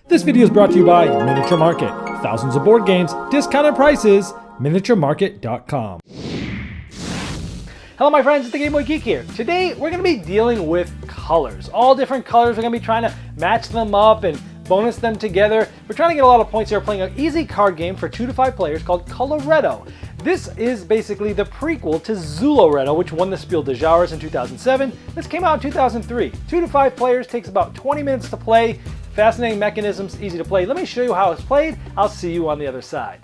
This video is brought to you by Miniature Market. Thousands of board games, discounted prices, miniaturemarket.com. Hello my friends, it's the Game Boy Geek here. Today we're going to be dealing with colors. All different colors, we're going to be trying to match them up and bonus them together. We're trying to get a lot of points here. We're playing an easy card game for 2 to 5 players called Coloretto. This is basically the prequel to Zooloretto, which won the Spiel des Jahres in 2007. This came out in 2003. 2 to 5 players, takes about 20 minutes to play. Fascinating mechanisms, easy to play. Let me show you how it's played. I'll see you on the other side.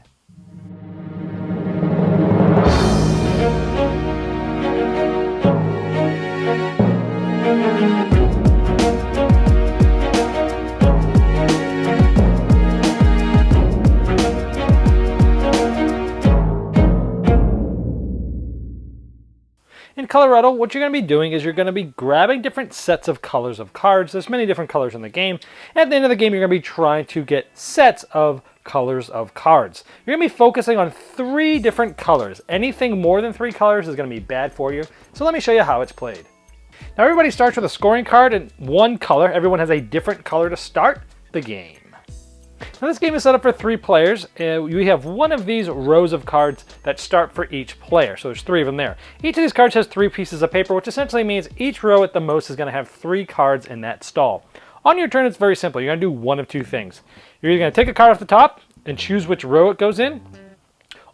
In Coloretto, what you're going to be doing is you're going to be grabbing different sets of colors of cards. There's many different colors in the game. At the end of the game, you're going to be trying to get sets of colors of cards. You're going to be focusing on 3 different colors. Anything more than 3 colors is going to be bad for you. So let me show you how it's played. Now everybody starts with a scoring card and 1 color. Everyone has a different color to start the game. Now this game is set up for 3 players. We have one of these rows of cards that start for each player. So there's 3 of them there. Each of these cards has 3 pieces of paper, which essentially means each row at the most is going to have 3 cards in that stall. On your turn, it's very simple. You're going to do one of 2 things. You're either going to take a card off the top and choose which row it goes in,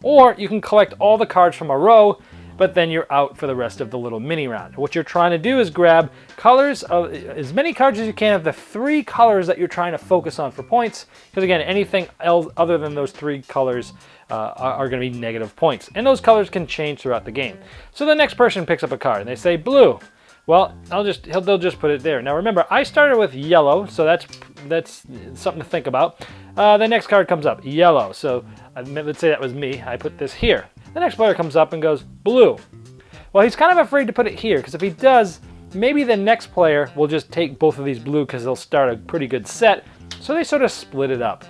or you can collect all the cards from a row, but then you're out for the rest of the little mini round. What you're trying to do is grab colors of as many cards as you can of the 3 colors that you're trying to focus on for points, because again, anything else other than those 3 colors are going to be negative points, and those colors can change throughout the game. So the next person picks up a card and they say blue. Well, they'll just put it there. Now remember, I started with yellow, so that's something to think about. The next card comes up, yellow. So let's say that was me. I put this here. The next player comes up and goes blue. Well, he's kind of afraid to put it here, because if he does, maybe the next player will just take both of these blue because they'll start a pretty good set. So they sort of split it up.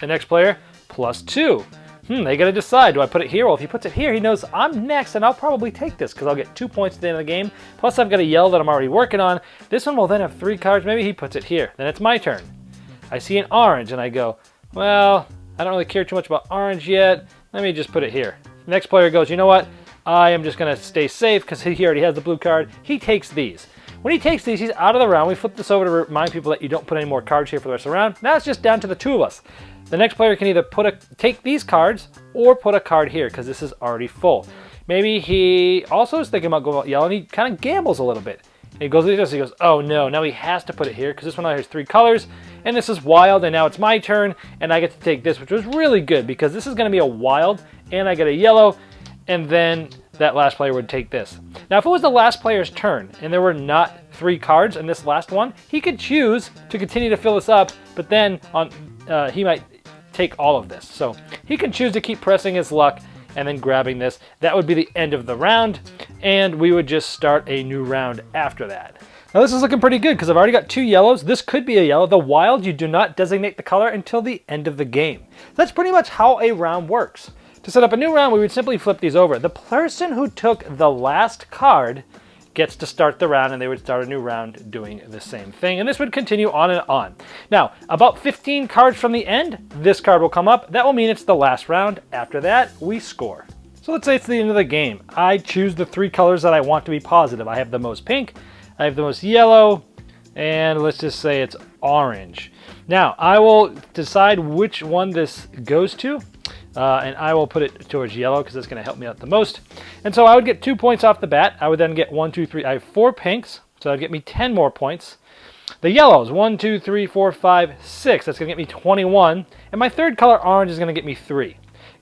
The next player, +2. They got to decide, do I put it here? Well, if he puts it here, he knows I'm next, and I'll probably take this because I'll get 2 points at the end of the game. Plus, I've got a yellow that I'm already working on. This one will then have 3 cards. Maybe he puts it here. Then it's my turn. I see an orange, and I go, well, I don't really care too much about orange yet. Let me just put it here. The next player goes, you know what? I am just going to stay safe because he already has the blue card. He takes these. When he takes these, he's out of the round. We flip this over to remind people that you don't put any more cards here for the rest of the round. Now it's just down to the 2 of us. The next player can either take these cards or put a card here because this is already full. Maybe he also is thinking about going yellow, and he kind of gambles a little bit. And he goes like this, he goes, oh no, now he has to put it here because this one now has 3 colors, and this is wild, and now it's my turn, and I get to take this, which was really good because this is going to be a wild, and I get a yellow, and then that last player would take this. Now if it was the last player's turn and there were not 3 cards in this last one, he could choose to continue to fill this up, but then he might take all of this. So he can choose to keep pressing his luck and then grabbing this. That would be the end of the round, and we would just start a new round after that. Now this is looking pretty good because I've already got 2 yellows. This could be a yellow. The wild, you do not designate the color until the end of the game. That's pretty much how a round works. To set up a new round, we would simply flip these over. The person who took the last card gets to start the round, and they would start a new round doing the same thing, and this would continue on and on. Now, about 15 cards from the end, this card will come up. That will mean it's the last round. After that, we score. So let's say it's the end of the game. I choose the 3 colors that I want to be positive. I have the most pink, I have the most yellow, and let's just say it's orange. Now, I will decide which one this goes to. And I will put it towards yellow because it's going to help me out the most. And so I would get 2 points off the bat. I would then get 1, 2, 3. I have 4 pinks, so that would get me 10 more points. The yellows, 1, 2, 3, 4, 5, 6. That's going to get me 21. And my third color, orange, is going to get me 3.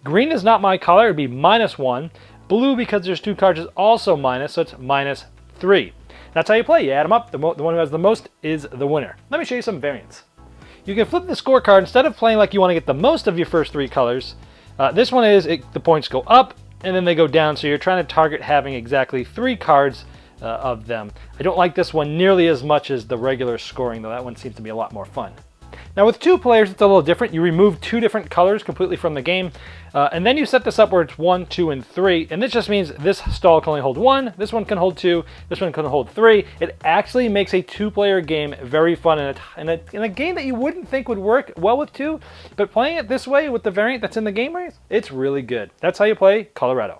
Green is not my color. It would be -1. Blue, because there's 2 cards, is also minus, so it's -3. That's how you play. You add them up. The one who has the most is the winner. Let me show you some variants. You can flip the scorecard. Instead of playing like you want to get the most of your first 3 colors, this one is the points go up and then they go down, so you're trying to target having exactly 3 cards of them. I don't like this one nearly as much as the regular scoring, though. That one seems to be a lot more fun. Now with 2 players, it's a little different. You remove 2 different colors completely from the game, and then you set this up where it's 1, 2, and 3, and this just means this stall can only hold 1, this one can hold 2, this one can hold 3. It actually makes a 2-player game very fun in a game that you wouldn't think would work well with 2, but playing it this way with the variant that's in the game race, it's really good. That's how you play Coloretto.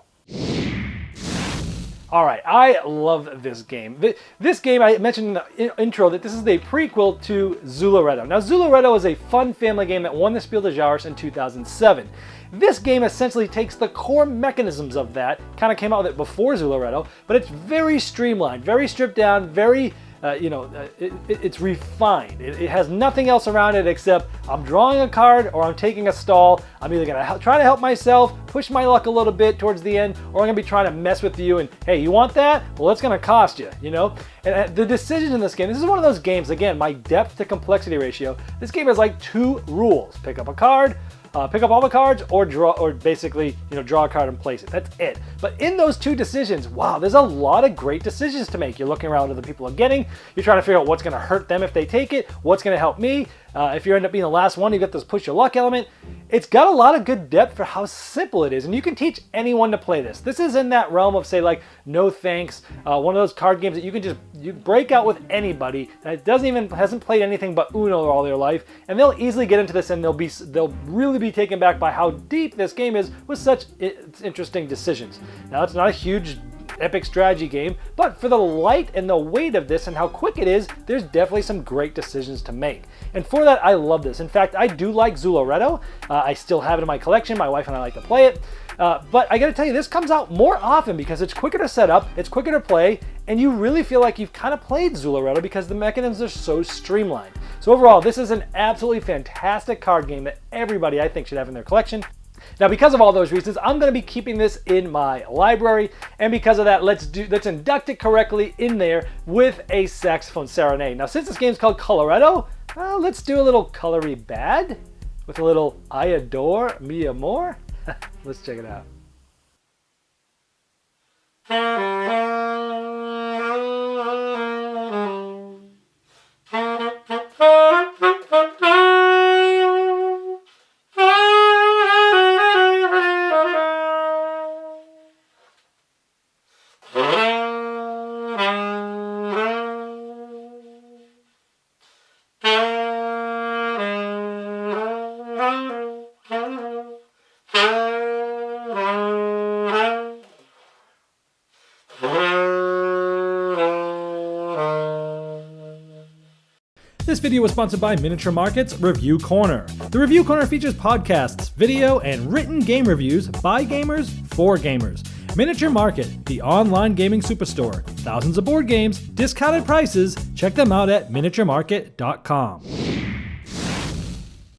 All right, I love this game. This game, I mentioned in the intro that this is a prequel to Zooloretto. Now, Zooloretto is a fun family game that won the Spiel des Jahres in 2007. This game essentially takes the core mechanisms of that, kind of came out with it before Zooloretto, but it's very streamlined, very stripped down, very it's refined. It has nothing else around it except I'm drawing a card or I'm taking a stall. I'm either going to try to help myself, push my luck a little bit towards the end, or I'm going to be trying to mess with you and, hey, you want that? Well, it's going to cost you, you know? And the decisions in this game, this is one of those games, again, my depth to complexity ratio, this game has like 2 rules. Pick up a card, pick up all the cards, or draw, or basically, draw a card and place it. That's it. But in those 2 decisions, wow, there's a lot of great decisions to make. You're looking around at the people are getting. You're trying to figure out what's going to hurt them if they take it, what's going to help me. If you end up being the last one, you get this push your luck element. It's got a lot of good depth for how simple it is, and you can teach anyone to play this. This is in that realm of, say, like No Thanks, one of those card games that you can you break out with anybody that hasn't played anything but Uno all their life, and they'll easily get into this, and they'll really be taken back by how deep this game is with such interesting decisions. Now, it's not a huge epic strategy game, but for the light and the weight of this and how quick it is, there's definitely some great decisions to make. And for that, I love this. In fact, I do like Zooloretto. I still have it in my collection. My wife and I like to play it. But I gotta tell you, this comes out more often because it's quicker to set up, it's quicker to play, and you really feel like you've kind of played Zooloretto because the mechanisms are so streamlined. So overall, this is an absolutely fantastic card game that everybody, I think, should have in their collection. Now, because of all those reasons, I'm going to be keeping this in my library, and because of that, let's induct it correctly in there with a saxophone serenade. Now, since this game's called Coloretto, let's do a little colory bad with a little I adore mi amor. Let's check it out. This video was sponsored by Miniature Market's Review Corner. The Review Corner features podcasts, video, and written game reviews by gamers for gamers. Miniature Market, the online gaming superstore. Thousands of board games, discounted prices. Check them out at miniaturemarket.com.